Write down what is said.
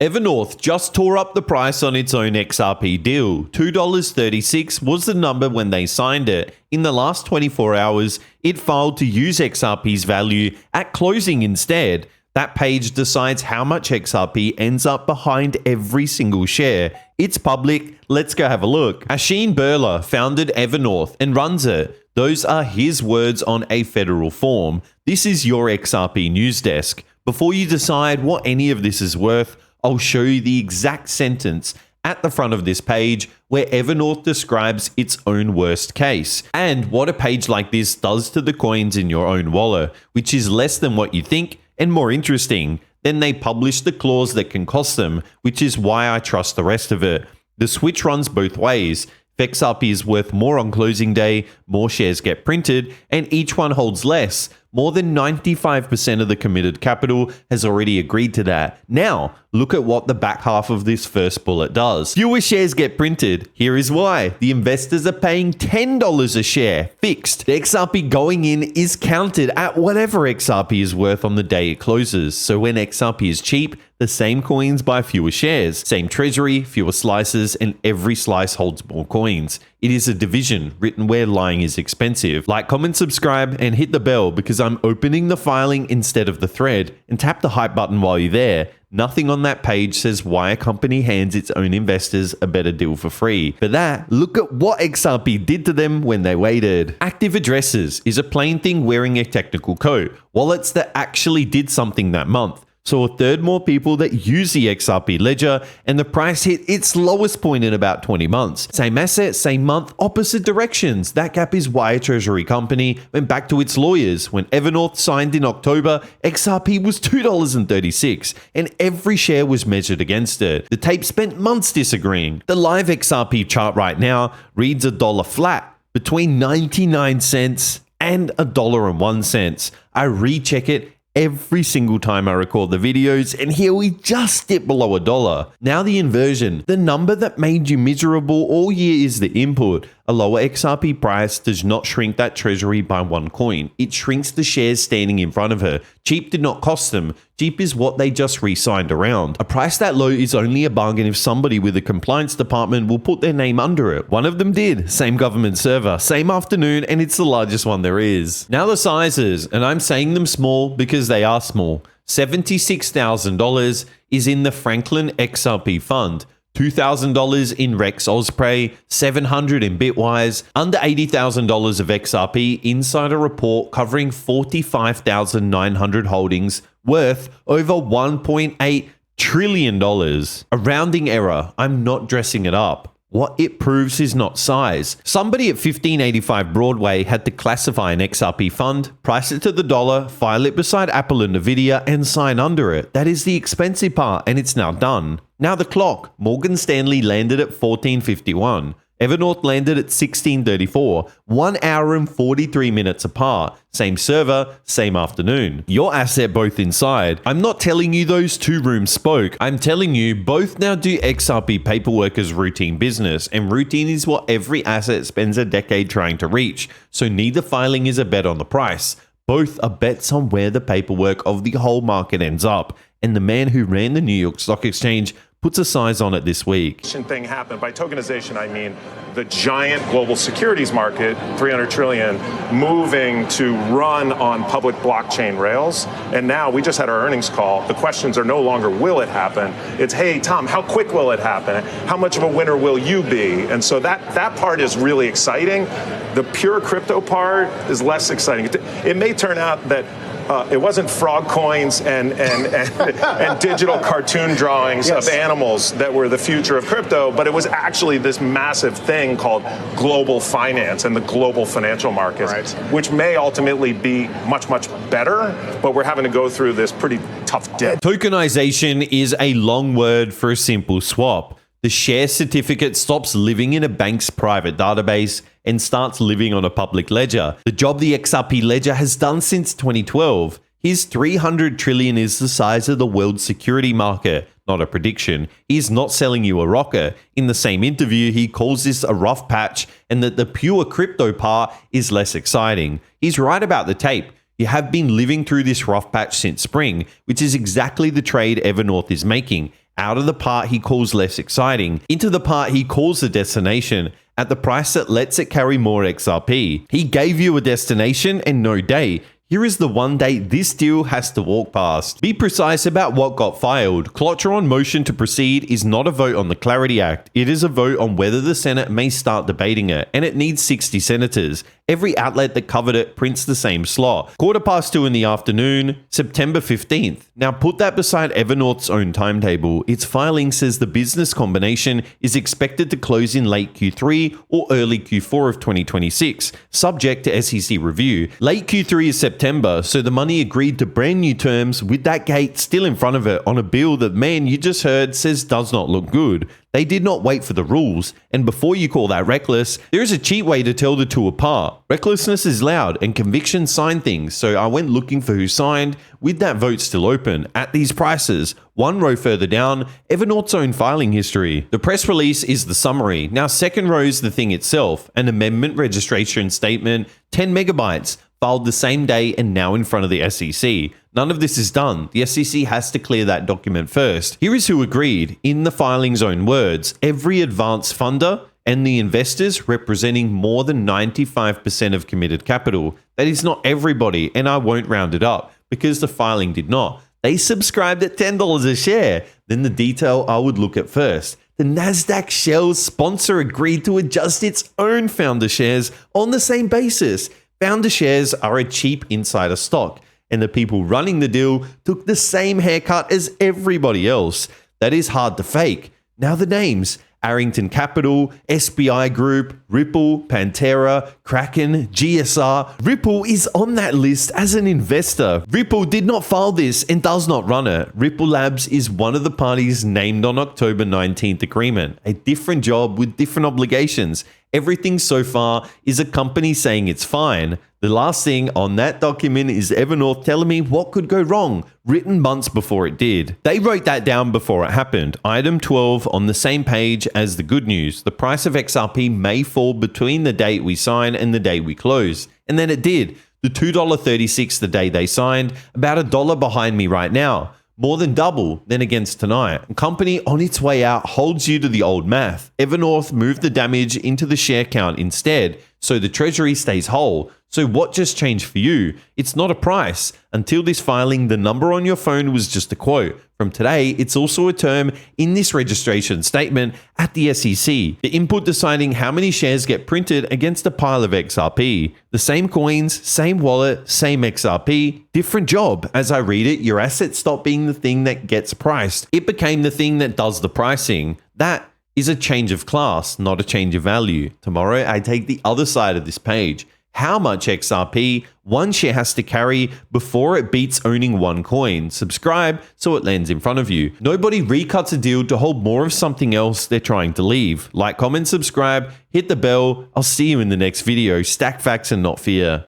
Evernorth just tore up the price on its own XRP deal. $2.36 was the number when they signed it. In the last 24 hours, it failed to use XRP's value at closing instead. That page decides how much XRP ends up behind every single share. It's public. Let's go have a look. Asheen Burla founded Evernorth and runs it. Those are his words on a federal form. This is your XRP news desk. Before you decide what any of this is worth, I'll show you the exact sentence at the front of this page where Evernorth describes its own worst case and what a page like this does to the coins in your own wallet, which is less than what you think and more interesting. Then they publish the clause that can cost them, which is why I trust the rest of it. The switch runs both ways. If XRP is worth more on closing day, more shares get printed, and each one holds less. More than 95% of the committed capital has already agreed to that. Now, look at what the back half of this first bullet does. Fewer shares get printed. Here is why. The investors are paying $10 a share, fixed. The XRP going in is counted at whatever XRP is worth on the day it closes. So when XRP is cheap, the same coins buy fewer shares. Same treasury, fewer slices, and every slice holds more coins. It is a division written where lying is expensive. Like, comment, subscribe, and hit the bell because I'm opening the filing instead of the thread, and tap the hype button while you're there. Nothing on that page says why a company hands its own investors a better deal for free. For that, look at what XRP did to them when they waited. Active addresses is a plain thing wearing a technical coat. Wallets that actually did something that month. So a third more people that use the XRP ledger, and the price hit its lowest point in about 20 months. Same asset, same month, opposite directions. That gap is why a treasury company went back to its lawyers. When Evernorth signed in October, XRP was $2.36, and every share was measured against it. The tape spent months disagreeing. The live XRP chart right now reads $1 flat, between 99 cents and $1.01. I recheck it every single time I record the videos, and here we just dip below $1. Now the inversion, the number that made you miserable all year, is the input. A lower XRP price does not shrink that treasury by one coin. It shrinks the shares standing in front of her. Cheap did not cost them. Cheap is what they just re-signed around. A price that low is only a bargain if somebody with a compliance department will put their name under it. One of them did. Same government server, same afternoon, and it's the largest one there is. Now the sizes, and I'm saying them small because they are small. $76,000 is in the Franklin XRP fund. $2,000 in Rex Osprey, $700 in Bitwise, under $80,000 of XRP inside a report covering 45,900 holdings worth over $1.8 trillion. A rounding error. I'm not dressing it up. What it proves is not size. Somebody at 1585 Broadway had to classify an XRP fund, price it to the dollar, file it beside Apple and Nvidia, and sign under it. That is the expensive part, and it's now done. Now the clock. Morgan Stanley landed at 1451. Evernorth landed at 1634, 1 hour and 43 minutes apart. Same server, same afternoon. Your asset both inside. I'm not telling you those two rooms spoke. I'm telling you both now do XRP paperwork as routine business, and routine is what every asset spends a decade trying to reach. So neither filing is a bet on the price. Both are bets on where the paperwork of the whole market ends up. And the man who ran the New York Stock Exchange puts a size on it this week. Thing happened. By tokenization, I mean the giant global securities market, 300 trillion, moving to run on public blockchain rails. And now we just had our earnings call. The questions are no longer, will it happen? It's, hey, Tom, how quick will it happen? How much of a winner will you be? And so that part is really exciting. The pure crypto part is less exciting. It may turn out that it wasn't frog coins and digital cartoon drawings of animals that were the future of crypto, but it was actually this massive thing called global finance and the global financial markets, which may ultimately be much, much better, but we're having to go through this pretty tough dip. Tokenization is a long word for a simple swap. The share certificate stops living in a bank's private database and starts living on a public ledger. The job the XRP ledger has done since 2012. His 300 trillion is the size of the world security market, not a prediction. He's not selling you a rocket. In the same interview, he calls this a rough patch and that the pure crypto part is less exciting. He's right about the tape. You have been living through this rough patch since spring, which is exactly the trade Evernorth is making. out of the part he calls less exciting, into the part he calls the destination, at the price that lets it carry more XRP. He gave you a destination and no date. Here is the one date this deal has to walk past. Be precise about what got filed. Cloture on motion to proceed is not a vote on the Clarity Act. It is a vote on whether the Senate may start debating it, and it needs 60 senators. Every outlet that covered it prints the same slot. 2:15 in the afternoon, September 15th. Now put that beside Evernorth's own timetable. Its filing says the business combination is expected to close in late Q3 or early Q4 of 2026, subject to SEC review. Late Q3 is September, so the money agreed to brand new terms with that gate still in front of it on a bill that man you just heard says does not look good. They did not wait for the rules, and before you call that reckless, there is a cheap way to tell the two apart. Recklessness is loud and conviction sign things, so I went looking for who signed with that vote still open at these prices. One row further down, Evernorth's own filing history. The press release is the summary. Now second row is the thing itself, an amendment registration statement, 10 megabytes, filed the same day and now in front of the SEC. None of this is done. The SEC has to clear that document first. Here is who agreed. In the filing's own words, every advance funder and the investors representing more than 95% of committed capital. That is not everybody, and I won't round it up because the filing did not. They subscribed at $10 a share. Then the detail I would look at first. The nasdaq Shell's sponsor agreed to adjust its own founder shares on the same basis. Founder shares are a cheap insider stock, and the people running the deal took the same haircut as everybody else. That is hard to fake. Now the names: Arrington Capital, SBI Group, Ripple, Pantera, Kraken, GSR. Ripple is on that list as an investor. Ripple did not file this and does not run it. Ripple Labs is one of the parties named on October 19th agreement. A different job with different obligations. Everything so far is a company saying it's fine. The last thing on that document is Evernorth telling me what could go wrong, written months before it did. They wrote that down before it happened. Item 12 on the same page as the good news. The price of XRP may fall between the date we sign and the day we close. And then it did. The $2.36 the day they signed, about $1 behind me right now. More than double than against tonight. A company on its way out holds you to the old math. Evernorth moved the damage into the share count instead, so the treasury stays whole. So what just changed for you? It's not a price. Until this filing, the number on your phone was just a quote. From today, it's also a term in this registration statement at the SEC. The input deciding how many shares get printed against a pile of XRP. The same coins, same wallet, same XRP, different job. As I read it, your asset stopped being the thing that gets priced. It became the thing that does the pricing. That is a change of class, not a change of value. Tomorrow, I take the other side of this page. How much XRP one share has to carry before it beats owning one coin. Subscribe so it lands in front of you. Nobody recuts a deal to hold more of something else they're trying to leave. Like, comment, subscribe, hit the bell. I'll see you in the next video. Stack facts and not fear.